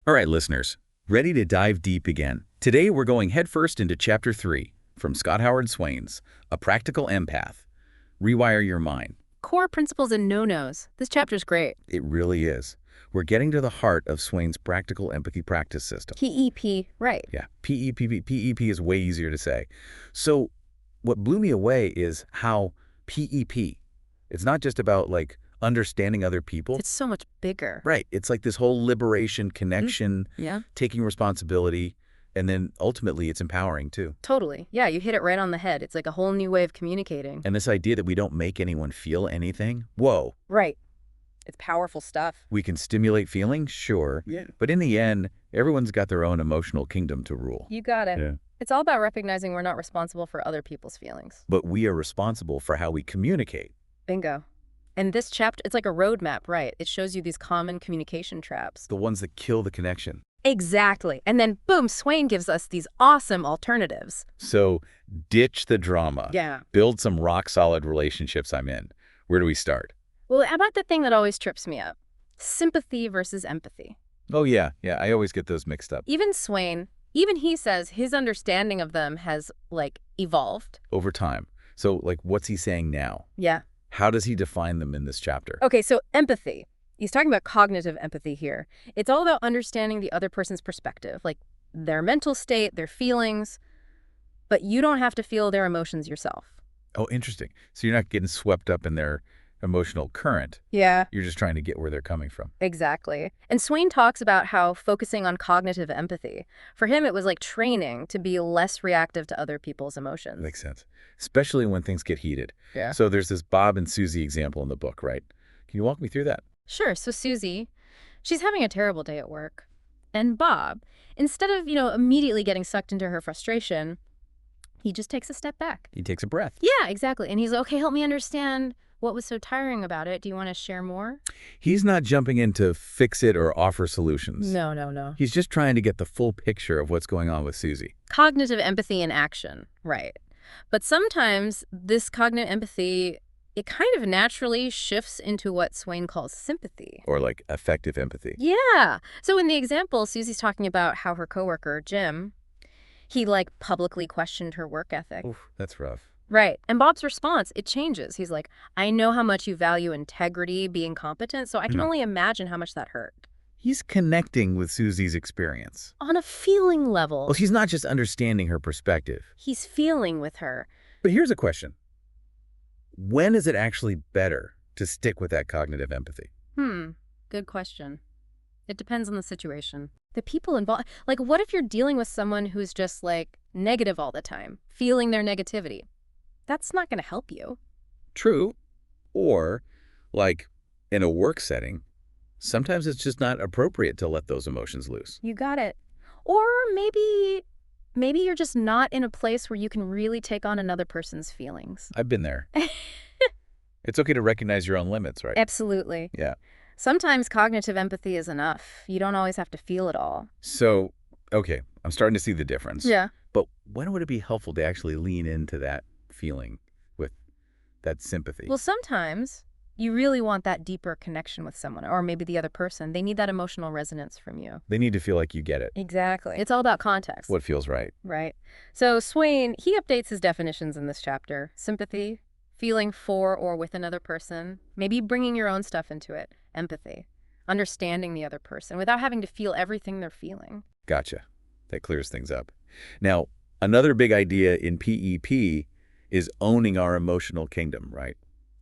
All right, listeners, ready to dive deep again. Today, we're going headfirst into Chapter 3 from Scott Howard Swain's A Practical EmPath, Rewire Your Mind. Core principles and no-nos. This chapter's great. It really is. We're getting to the heart of Swain's practical empathy practice system. PEP, right. Yeah, PEP is way easier to say. So what blew me away is how PEP, it's not just about like understanding other people. It's so much bigger. Right. It's like this whole liberation, connection, Yeah. taking responsibility, and then ultimately it's empowering too. Totally. Yeah, you hit it right on the head. It's like a whole new way of communicating. And this idea that we don't make anyone feel anything, whoa. Right. It's powerful stuff. We can stimulate feelings, sure. Yeah. But in the end, everyone's got their own emotional kingdom to rule. You got it. Yeah. It's all about recognizing we're not responsible for other people's feelings. But we are responsible for how we communicate. Bingo. And this chapter, it's like a roadmap, right? It shows you these common communication traps. The ones that kill the connection. Exactly. And then, boom, Swain gives us these awesome alternatives. So ditch the drama. Yeah. Build some rock-solid relationships I'm in. Where do we start? Well, how about the thing that always trips me up? Sympathy versus empathy. Oh, yeah. Yeah, I always get those mixed up. Even Swain, even he says his understanding of them has, like, evolved. Over time. So, like, what's he saying now? Yeah. How does he define them in this chapter? Okay, so empathy. He's talking about cognitive empathy here. It's all about understanding the other person's perspective, like their mental state, their feelings, but you don't have to feel their emotions yourself. Oh, interesting. So you're not getting swept up in their emotional current. Yeah. You're just trying to get where they're coming from. Exactly. And Swain talks about how focusing on cognitive empathy, for him it was like training to be less reactive to other people's emotions. Makes sense. Especially when things get heated. Yeah. So there's this Bob and Susie example in the book, right? Can you walk me through that? Sure. So Susie, she's having a terrible day at work. And Bob, instead of, immediately getting sucked into her frustration, he just takes a step back. He takes a breath. Yeah, exactly. And he's like, okay, help me understand what was so tiring about it. Do you want to share more? He's not jumping in to fix it or offer solutions. No. He's just trying to get the full picture of what's going on with Susie. Cognitive empathy in action, right. But sometimes this cognitive empathy, it kind of naturally shifts into what Swain calls sympathy. Or like affective empathy. Yeah. So in the example, Susie's talking about how her coworker, Jim, he like publicly questioned her work ethic. Oof, that's rough. Right. And Bob's response, it changes. He's like, I know how much you value integrity, being competent, so I can only imagine how much that hurt. He's connecting with Susie's experience. On a feeling level. Well, he's not just understanding her perspective. He's feeling with her. But here's a question. When is it actually better to stick with that cognitive empathy? Good question. It depends on the situation. The people involved, like what if you're dealing with someone who's just like negative all the time, feeling their negativity? That's not going to help you. True. Or, like, in a work setting, sometimes it's just not appropriate to let those emotions loose. You got it. Or maybe you're just not in a place where you can really take on another person's feelings. I've been there. It's okay to recognize your own limits, right? Absolutely. Yeah. Sometimes cognitive empathy is enough. You don't always have to feel it all. So, okay, I'm starting to see the difference. Yeah. But when would it be helpful to actually lean into that feeling with that sympathy? Well, sometimes you really want that deeper connection with someone, or maybe the other person. They need that emotional resonance from you. They need to feel like you get it. Exactly. It's all about context. What feels right. Right. So Swain, he updates his definitions in this chapter. Sympathy, feeling for or with another person, maybe bringing your own stuff into it. Empathy, understanding the other person without having to feel everything they're feeling. Gotcha. That clears things up. Now, another big idea in PEP is owning our emotional kingdom, right?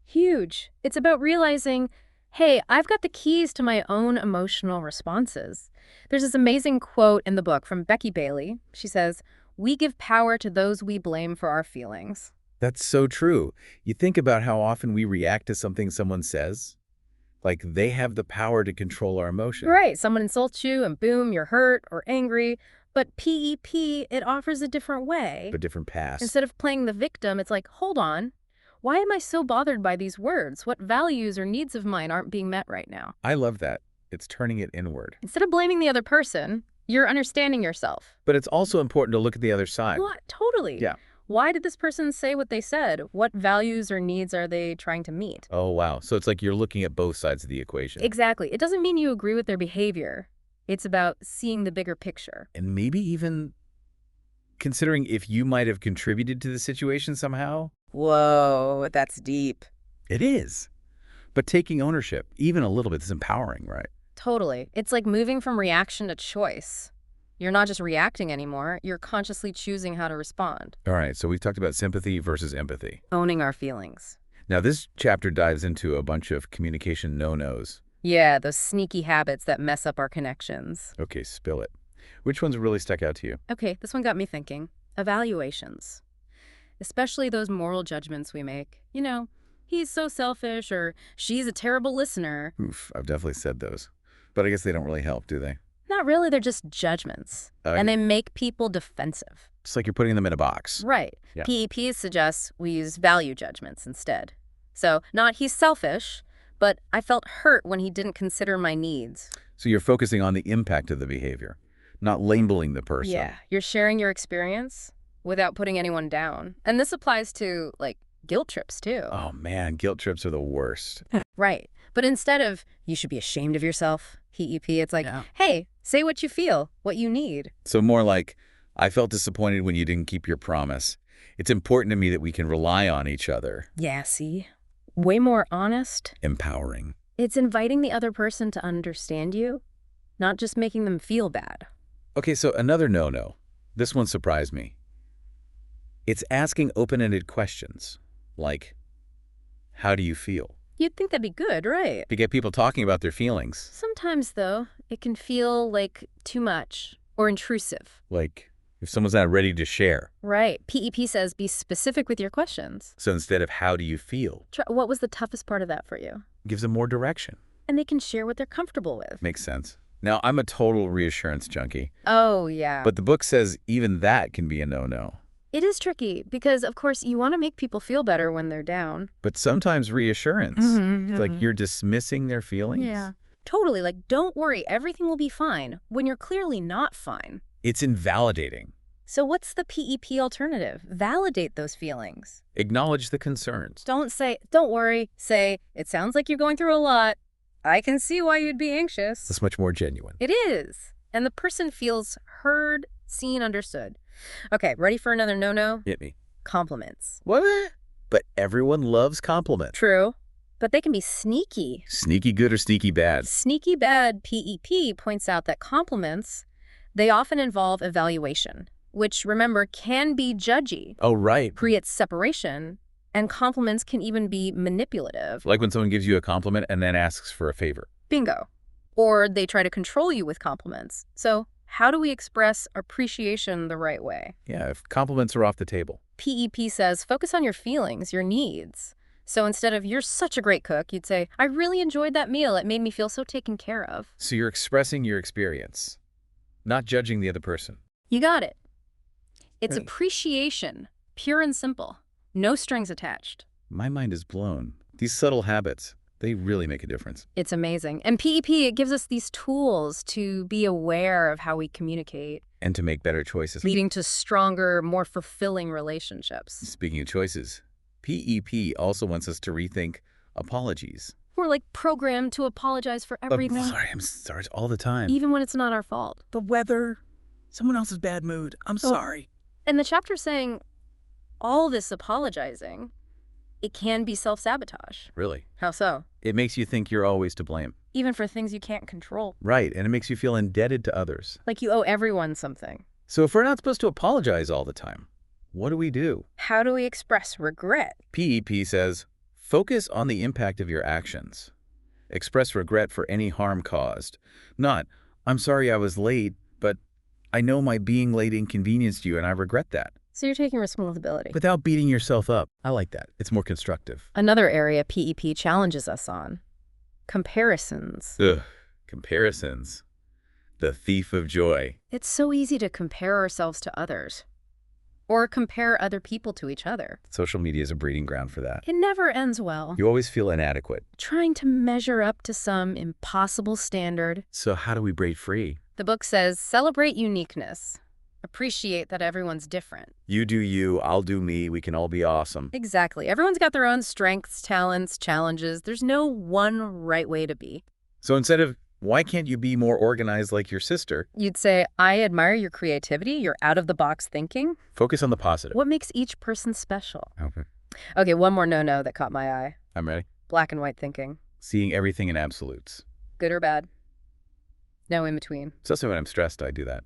Huge. It's about realizing, hey, I've got the keys to my own emotional responses. There's this amazing quote in the book from Becky Bailey. She says, "We give power to those we blame for our feelings." That's so true. You think about how often we react to something someone says. Like they have the power to control our emotion. Right. Someone insults you and boom, you're hurt or angry. But PEP, it offers a different way. A different pass. Instead of playing the victim, it's like, hold on. Why am I so bothered by these words? What values or needs of mine aren't being met right now? I love that. It's turning it inward. Instead of blaming the other person, you're understanding yourself. But it's also important to look at the other side. What? Totally. Yeah. Why did this person say what they said? What values or needs are they trying to meet? Oh, wow. So it's like you're looking at both sides of the equation. Exactly. It doesn't mean you agree with their behavior. It's about seeing the bigger picture. And maybe even considering if you might have contributed to the situation somehow. Whoa, that's deep. It is. But taking ownership, even a little bit, is empowering, right? Totally. It's like moving from reaction to choice. You're not just reacting anymore, you're consciously choosing how to respond. All right, so we've talked about sympathy versus empathy. Owning our feelings. Now, this chapter dives into a bunch of communication no-nos. Yeah, those sneaky habits that mess up our connections. Okay, spill it. Which ones really stuck out to you? Okay, this one got me thinking. Evaluations. Especially those moral judgments we make. You know, he's so selfish, or she's a terrible listener. Oof, I've definitely said those. But I guess they don't really help, do they? Not really, they're just judgments. And they make people defensive. It's like you're putting them in a box. Right. Yeah. PEP suggests we use value judgments instead. So, not he's selfish, but I felt hurt when he didn't consider my needs. So you're focusing on the impact of the behavior, not labeling the person. Yeah, you're sharing your experience without putting anyone down. And this applies to, like, guilt trips, too. Oh, man, guilt trips are the worst. Right. But instead of, you should be ashamed of yourself, PEP, it's like, hey, say what you feel, what you need. So more like, I felt disappointed when you didn't keep your promise. It's important to me that we can rely on each other. Yeah, see? Way more honest. Empowering. It's inviting the other person to understand you, not just making them feel bad. Okay, so another no-no. This one surprised me. It's asking open-ended questions, like, how do you feel? You'd think that'd be good, right? To get people talking about their feelings. Sometimes, though, it can feel like too much or intrusive. Like, if someone's not ready to share. Right. PEP says be specific with your questions. So instead of how do you feel, What was the toughest part of that for you? gives them more direction. And they can share what they're comfortable with. Makes sense. Now, I'm a total reassurance junkie. Oh, yeah. But the book says even that can be a no-no. It is tricky because, of course, you want to make people feel better when they're down. But sometimes reassurance, it's like you're dismissing their feelings. Yeah. Totally. Like, don't worry, everything will be fine when you're clearly not fine. It's invalidating. So what's the PEP alternative? Validate those feelings. Acknowledge the concerns. Don't say, don't worry. Say, it sounds like you're going through a lot. I can see why you'd be anxious. That's much more genuine. It is. And the person feels heard, seen, understood. Okay, ready for another no-no? Hit me. Compliments. What? But everyone loves compliments. True. But they can be sneaky. Sneaky good or sneaky bad? Sneaky bad PEP points out that compliments, they often involve evaluation, which, remember, can be judgy, Oh, right. creates separation, and compliments can even be manipulative. Like when someone gives you a compliment and then asks for a favor. Bingo. Or they try to control you with compliments. So how do we express appreciation the right way? Yeah, if compliments are off the table. PEP says focus on your feelings, your needs. So instead of, you're such a great cook, you'd say, I really enjoyed that meal. It made me feel so taken care of. So you're expressing your experience, not judging the other person. You got it. It's Right. appreciation, pure and simple. No strings attached. My mind is blown. These subtle habits, they really make a difference. It's amazing. And PEP, it gives us these tools to be aware of how we communicate, And to make better choices. leading to stronger, more fulfilling relationships. Speaking of choices, PEP also wants us to rethink apologies. We're like programmed to apologize for everything, I'm sorry all the time. even when it's not our fault. The weather, someone else's bad mood. I'm sorry. And the chapter's saying all this apologizing, it can be self-sabotage. Really? How so? It makes you think you're always to blame. Even for things you can't control. Right, and it makes you feel indebted to others. Like you owe everyone something. So if we're not supposed to apologize all the time, what do we do? How do we express regret? PEP says, focus on the impact of your actions. Express regret for any harm caused. Not, I'm sorry I was late, but I know my being late inconvenienced you and I regret that. So you're taking responsibility. Without beating yourself up. I like that. It's more constructive. Another area PEP challenges us on. Comparisons. Ugh, comparisons. The thief of joy. It's so easy to compare ourselves to others. Or compare other people to each other. Social media is a breeding ground for that. It never ends well. You always feel inadequate. Trying to measure up to some impossible standard. So how do we break free? The book says, celebrate uniqueness. Appreciate that everyone's different. You do you, I'll do me, we can all be awesome. Exactly. Everyone's got their own strengths, talents, challenges. There's no one right way to be. So instead of Why can't you be more organized like your sister? You'd say, I admire your creativity, your out-of-the-box thinking. Focus on the positive. What makes each person special? Okay. Okay, one more no-no that caught my eye. I'm ready. Black and white thinking. Seeing everything in absolutes. Good or bad? No in between. Especially when I'm stressed, I do that.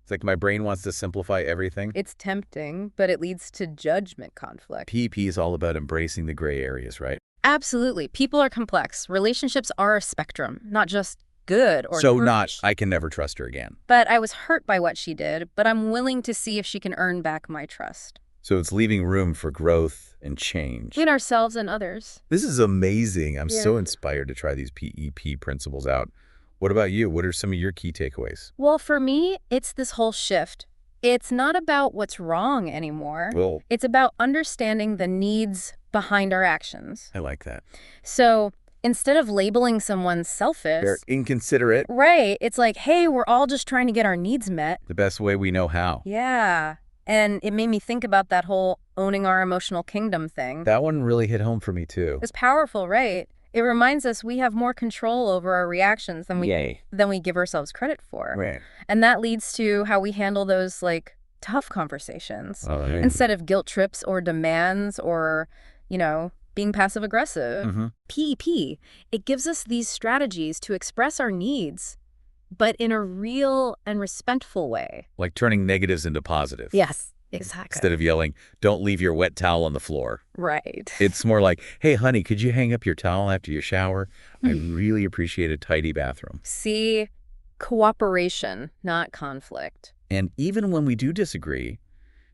It's like my brain wants to simplify everything. It's tempting, but it leads to judgment conflict. PEP is all about embracing the gray areas, right? Absolutely. People are complex. Relationships are a spectrum, not just good or So harsh. not, I can never trust her again. But I was hurt by what she did, but I'm willing to see if she can earn back my trust. So it's leaving room for growth and change. In ourselves and others. This is amazing. I'm Yeah. so inspired to try these PEP principles out. What about you? What are some of your key takeaways? Well, for me, it's this whole shift. It's not about what's wrong anymore. Well, It's about understanding the needs behind our actions. I like that. So instead of labeling someone selfish, They're inconsiderate. right, it's like, hey, we're all just trying to get our needs met. The best way we know how. Yeah. And it made me think about that whole owning our emotional kingdom thing. That one really hit home for me too. It's powerful, right? It reminds us we have more control over our reactions than we give ourselves credit for. Right. And that leads to how we handle those tough conversations. Instead of guilt trips or demands or, being passive aggressive. Mm-hmm. PEP, it gives us these strategies to express our needs, but in a real and respectful way. Like turning negatives into positive. Yes, exactly. Instead of yelling, don't leave your wet towel on the floor. Right. It's more like, hey, honey, could you hang up your towel after your shower? I really appreciate a tidy bathroom. See, cooperation, not conflict. And even when we do disagree,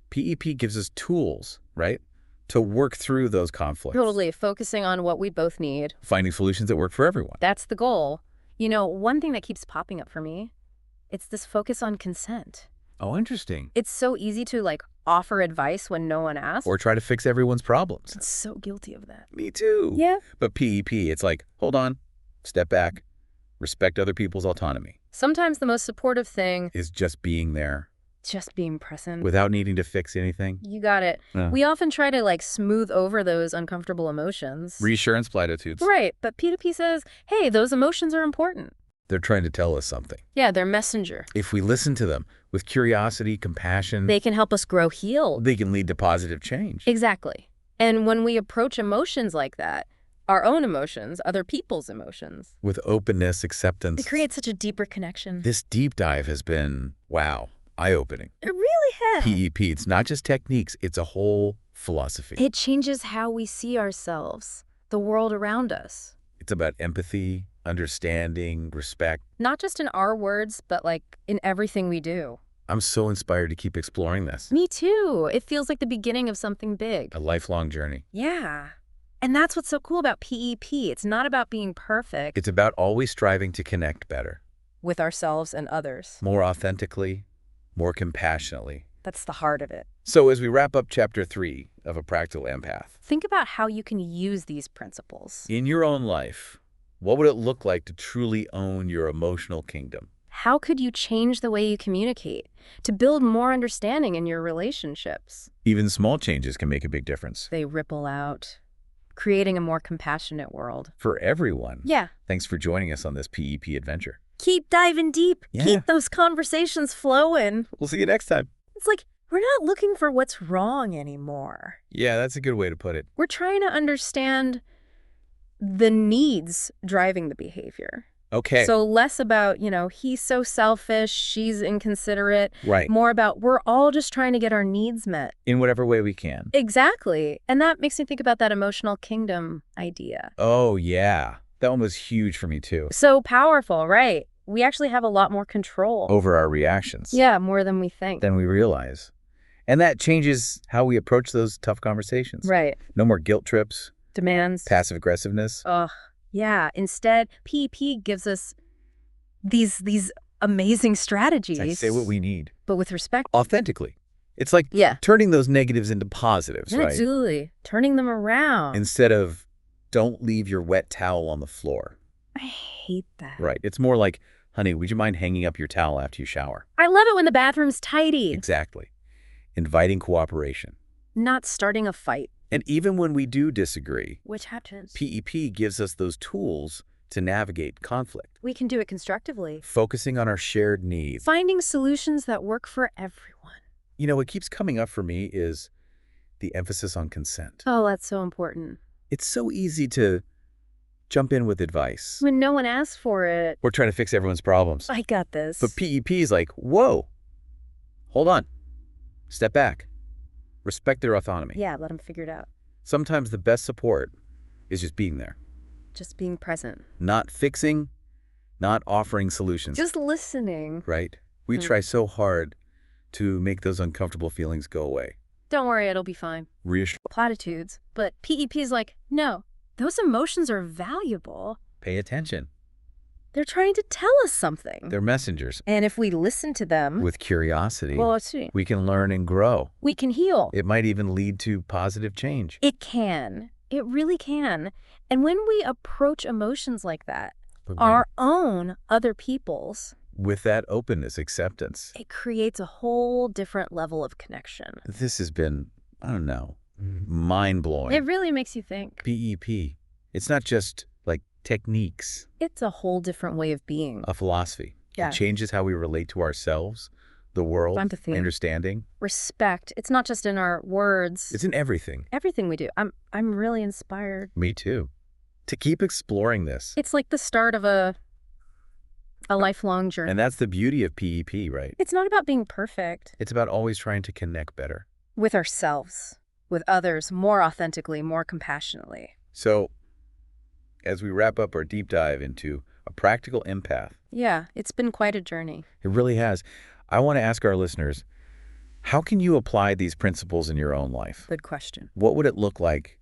PEP gives us tools, right, to work through those conflicts. Totally, focusing on what we both need. Finding solutions that work for everyone. That's the goal. One thing that keeps popping up for me, it's this focus on consent. Oh, interesting. It's so easy to offer advice when no one asks. Or try to fix everyone's problems. I'm so guilty of that. Me too. Yeah. But PEP, it's like, hold on, step back, respect other people's autonomy. Sometimes the most supportive thing Is just being there is just being present. without needing to fix anything. You got it. Yeah. We often try to smooth over those uncomfortable emotions. Reassurance platitudes. Right, but P2P says, hey, those emotions are important. They're trying to tell us something. Yeah, they're messenger. If we listen to them with curiosity, compassion, They can help us grow healed. they can lead to positive change. Exactly. And when we approach emotions like that, our own emotions, other people's emotions, With openness, acceptance. it creates such a deeper connection. This deep dive has been, wow, eye-opening. It really has. PEP, it's not just techniques, it's a whole philosophy. It changes how we see ourselves, the world around us. It's about empathy, understanding, respect. Not just in our words, but in everything we do. I'm so inspired to keep exploring this. Me too. It feels like the beginning of something big. A lifelong journey. Yeah. And that's what's so cool about PEP. It's not about being perfect It's about always striving to connect better, with ourselves and others. more authentically, more compassionately. That's the heart of it. So as we wrap up Chapter 3 of A Practical EmPath, Think about how you can use these principles. in your own life, what would it look like to truly own your emotional kingdom? How could you change the way you communicate to build more understanding in your relationships? Even small changes can make a big difference. They ripple out, creating a more compassionate world. For everyone. Yeah. Thanks for joining us on this PEP adventure. Keep diving deep. Yeah. Keep those conversations flowing. We'll see you next time. It's like we're not looking for what's wrong anymore. Yeah, that's a good way to put it. We're trying to understand the needs driving the behavior. Okay. So less about, he's so selfish, she's inconsiderate. Right. More about we're all just trying to get our needs met. In whatever way we can. Exactly. And that makes me think about that emotional kingdom idea. Oh, yeah. That one was huge for me, too. So powerful, right? We actually have a lot more control. Over our reactions. Yeah, more than we think. Than we realize. And that changes how we approach those tough conversations. Right. No more guilt trips, Demands. passive aggressiveness. Ugh. Yeah. Instead, PEP gives us these amazing strategies. I say what we need. But with respect. Authentically. It's like Yeah. turning those negatives into positives, right? Absolutely. Turning them around. Instead of don't leave your wet towel on the floor. I hate that. Right. It's more like, honey, would you mind hanging up your towel after you shower? I love it when the bathroom's tidy. Exactly. Inviting cooperation. Not starting a fight. And even when we do disagree, Which happens. PEP gives us those tools to navigate conflict, We can do it constructively. focusing on our shared needs. Finding solutions that work for everyone. You know, what keeps coming up for me is the emphasis on consent. Oh, that's so important. It's so easy to jump in with advice. When no one asks for it, We're trying to fix everyone's problems. I got this. But PEP is like, whoa, hold on, step back, respect their autonomy. Yeah, let them figure it out. Sometimes the best support is just being there, Just being present. not fixing, not offering solutions, Just listening. right? We try so hard to make those uncomfortable feelings go away. Don't worry, it'll be fine. Reassure, Platitudes. But PEP is like, no, those emotions are valuable. pay attention. They're trying to tell us something. They're messengers. And if we listen to them, With curiosity, well, let's see. we can learn and grow. We can heal. It might even lead to positive change. It can. It really can. And when we approach emotions like that, our own, other people's, With that openness, acceptance. it creates a whole different level of connection. This has been, I don't know, mind-blowing. It really makes you think. PEP. It's not just like techniques, It's a whole different way of being. a philosophy. Yeah. It changes how we relate to ourselves, the world, Empathy. understanding. Respect. It's not just in our words. It's in everything. Everything we do. I'm really inspired. Me too. To keep exploring this. It's like the start of a lifelong journey. And that's the beauty of PEP, right? It's not about being perfect. It's about always trying to connect better. With ourselves, with others, more authentically, more compassionately. So, as we wrap up our deep dive into a practical empath, Yeah, it's been quite a journey. it really has. I want to ask our listeners, how can you apply these principles in your own life? Good question. What would it look like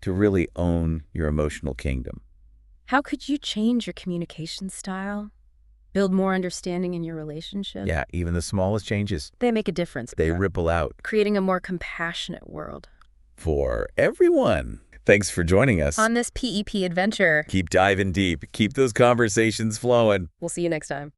to really own your emotional kingdom? How could you change your communication style? Build more understanding in your relationship? Yeah, even the smallest changes, They make a difference. they ripple out Creating a more compassionate world. for everyone. Thanks for joining us. On this PEP adventure. Keep diving deep. Keep those conversations flowing. We'll see you next time.